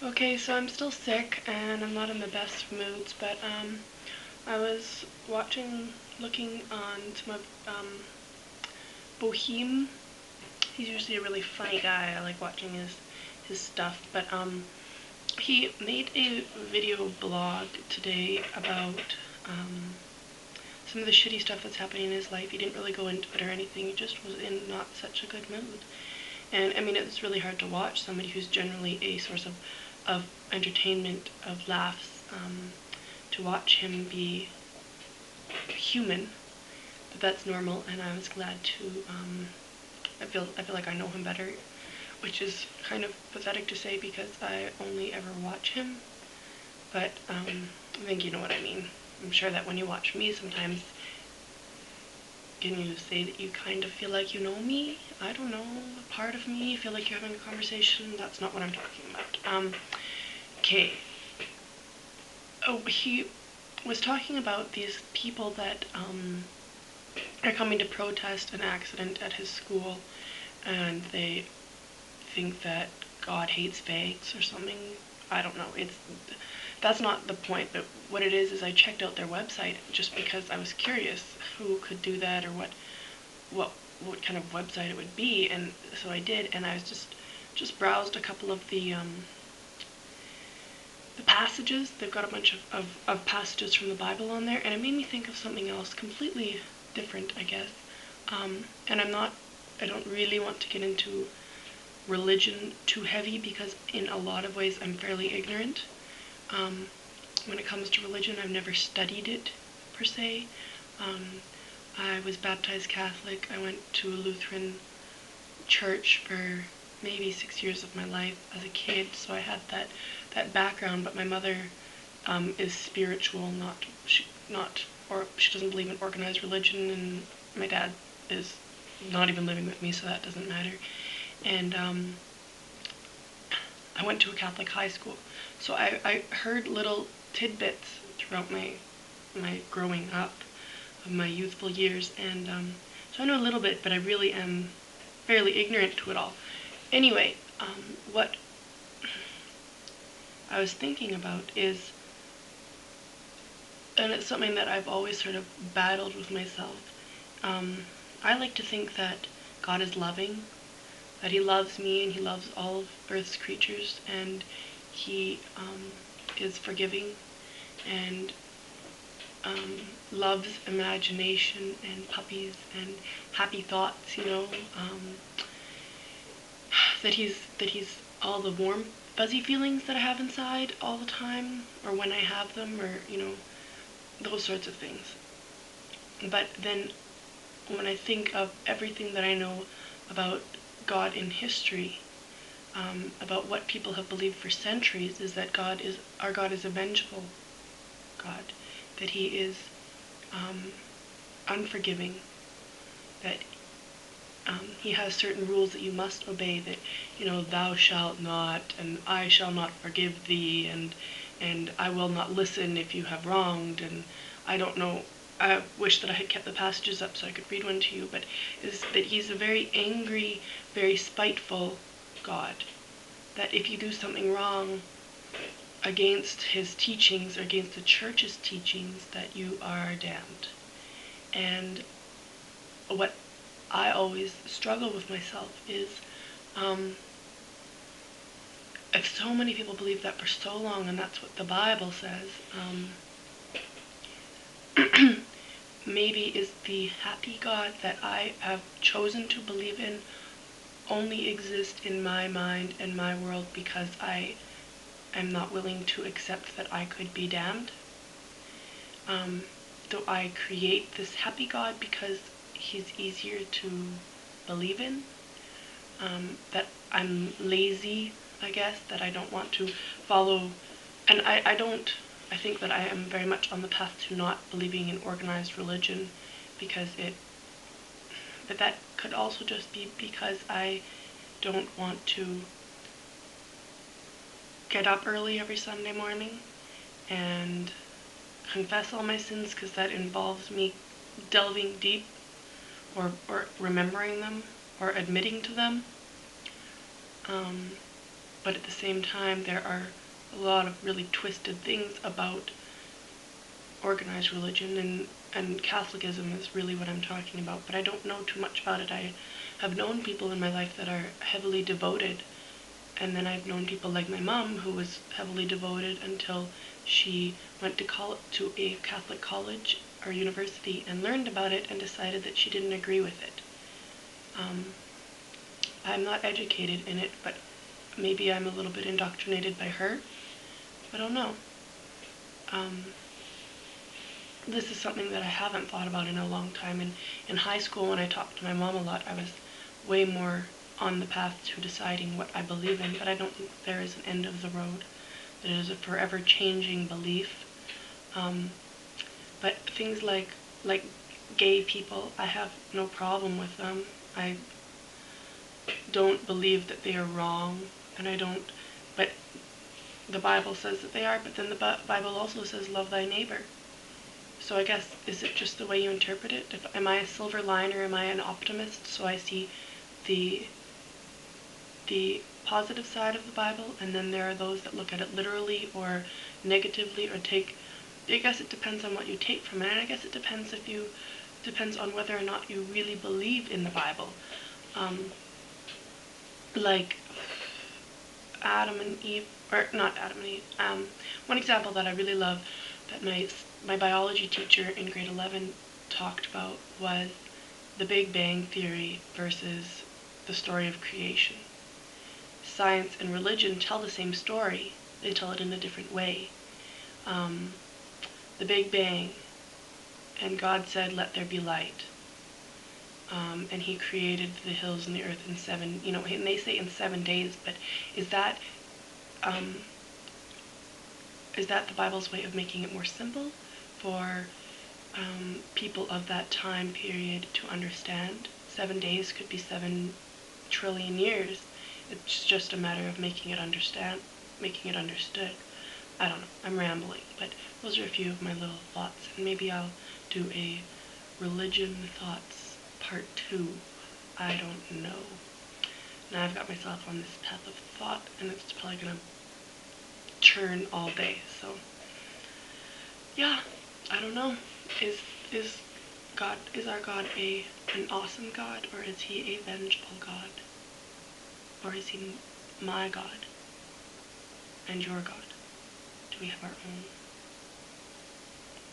Okay, so I'm still sick and I'm not in the best of moods, but I was looking on some of Boheme. He's usually a really funny guy. I like watching his stuff, but he made a video blog today about some of the shitty stuff that's happening in his life. He didn't really go into it or anything. He just was in not such a good mood. And I mean, it's really hard to watch somebody who's generally a source of entertainment, of laughs, to watch him be human. But that's normal, and I was glad to. I feel like I know him better, which is kind of pathetic to say because I only ever watch him. But I think you know what I mean. I'm sure that when you watch me, sometimes can you say that you kind of feel like you know me? I don't know, a part of me, feel like you're having a conversation. That's not what I'm talking about. Okay. Oh, he was talking about these people that are coming to protest an accident at his school, and they think that God hates fags or something. I don't know. That's not the point, but what it is I checked out their website just because I was curious who could do that or what kind of website it would be, and so I did, and I was just browsed a couple of the passages. They've got a bunch of passages from the Bible on there, and it made me think of something else completely different, I guess. And I don't really want to get into religion too heavy because in a lot of ways I'm fairly ignorant. When it comes to religion, I've never studied it per se. I was baptized Catholic. I went to a Lutheran church for maybe 6 years of my life as a kid, so I had that background. But my mother is spiritual, or she doesn't believe in organized religion, and my dad is not even living with me, so that doesn't matter. And I went to a Catholic high school, so I heard little tidbits throughout my growing up, of my youthful years, and so I know a little bit, but I really am fairly ignorant to it all. Anyway, what I was thinking about is, and it's something that I've always sort of battled with myself. I like to think that God is loving, that he loves me and he loves all of Earth's creatures, and he is forgiving and loves imagination and puppies and happy thoughts, that he's all the warm, fuzzy feelings that I have inside all the time, or when I have them, or, those sorts of things. But then when I think of everything that I know about God in history, about what people have believed for centuries, is that our God is a vengeful God, that he is unforgiving, that he has certain rules that you must obey, that, thou shalt not, and I shall not forgive thee, and I will not listen if you have wronged, and I don't know, I wish that I had kept the passages up so I could read one to you, but is that he's a very angry, very spiteful God, that if you do something wrong against his teachings or against the church's teachings, that you are damned. And what I always struggle with myself is, if so many people believe that for so long, and that's what the Bible says, maybe is the happy God that I have chosen to believe in only exist in my mind and my world because I am not willing to accept that I could be damned. Do I create this happy God because he's easier to believe in? That I'm lazy, I guess, that I don't want to follow, and I think that I am very much on the path to not believing in organized religion but that could also just be because I don't want to get up early every Sunday morning and confess all my sins, because that involves me delving deep or remembering them or admitting to them. but at the same time there are a lot of really twisted things about organized religion, and Catholicism is really what I'm talking about, but I don't know too much about it. I have known people in my life that are heavily devoted, and then I've known people like my mom who was heavily devoted until she went to a Catholic college or university and learned about it and decided that she didn't agree with it. I'm not educated in it, but maybe I'm a little bit indoctrinated by her. I don't know. This is something that I haven't thought about in a long time. In high school, when I talked to my mom a lot, I was way more on the path to deciding what I believe in, but I don't think there is an end of the road. That it is a forever changing belief. But things like gay people, I have no problem with them. I don't believe that they are wrong, and I don't, but the Bible says that they are, but then the Bible also says love thy neighbor. So I guess, is it just the way you interpret it? Am I a silver liner? Am I an optimist? So I see the positive side of the Bible, and then there are those that look at it literally or negatively, or I guess it depends on what you take from it, and I guess it depends on whether or not you really believe in the Bible. Like Adam and Eve, or not Adam and Eve. One example that I really love that my biology teacher in grade 11 talked about was the Big Bang Theory versus the story of creation. Science and religion tell the same story. They tell it in a different way. The Big Bang, and God said, "Let there be light." And he created the hills and the earth in 7, and they say in 7 days, but is that the Bible's way of making it more simple for people of that time period to understand? 7 days could be 7 trillion years. It's just a matter of making it understood. I don't know, I'm rambling, but those are a few of my little thoughts, and maybe I'll do a religion thoughts part 2. I don't know. Now I've got myself on this path of thought, and it's probably gonna churn all day, so yeah, I don't know. Is our God an awesome God, or is he a vengeful God? Or is he my God and your God? Do we have our own?